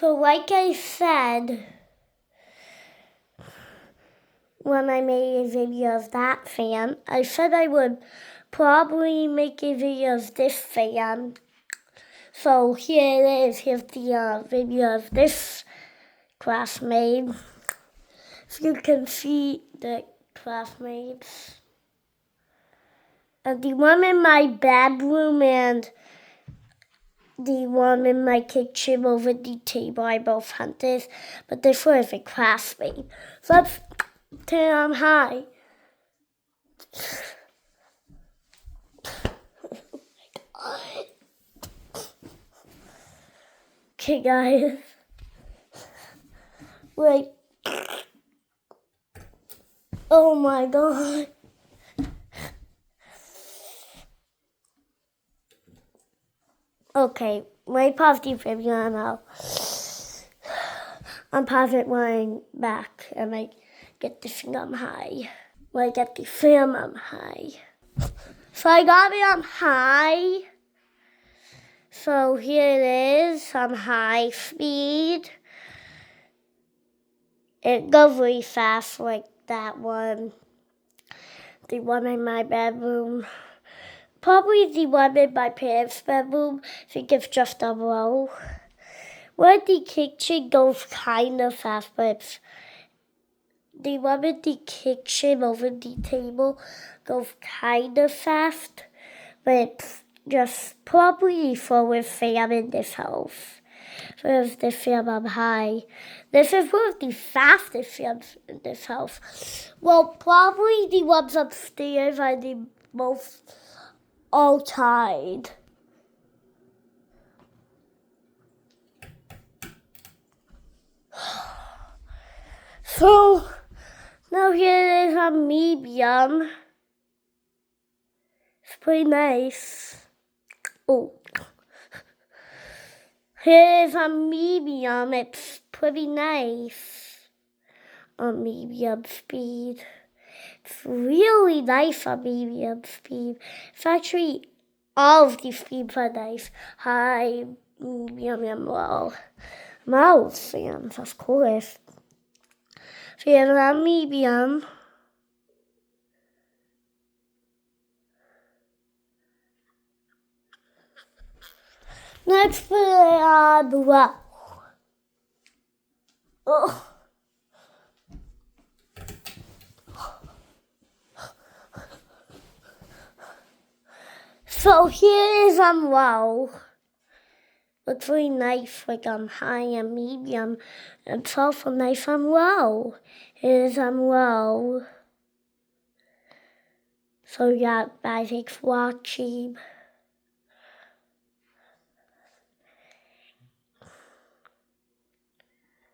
So like I said, when I made a video of that fan, I said I would probably make a video of this fan. So here it is. Here's the video of this Craftmade. So you can see the Craftmades. And the one in my bedroom and the one in my kitchen over the table are both hunters, but this one is a Craftmade. So let's turn on high. Okay, guys. Wait. Oh my god. Okay, wait, pause the video now. I'm pausing when back and I get the thing on high. When I get the film on high. So I got it on high. So here it is on high speed. It goes really fast like that one. The one in my bedroom. Probably the one in my parents' bedroom. I think it's just a row. Where the kitchen goes kind of fast, but it's the one in the kitchen over the table goes kind of fast, but it's just probably for fan in this house. There's the fan on high. This is one of the fastest fans in this house. Well, probably the ones upstairs are the most all tied. So now here it is on medium. It's pretty nice. Oh. Here it is on medium. It's pretty nice on medium speed. It's really nice on medium speed. It's actually all of the speeds are nice. High, medium, and low. Mouse fans, of course. So here's on medium. Let's put it on low. Oh. So here is on low. Looks really nice, like on high and medium. It's also nice on low. Here is on low. So yeah, guys, thanks for watching.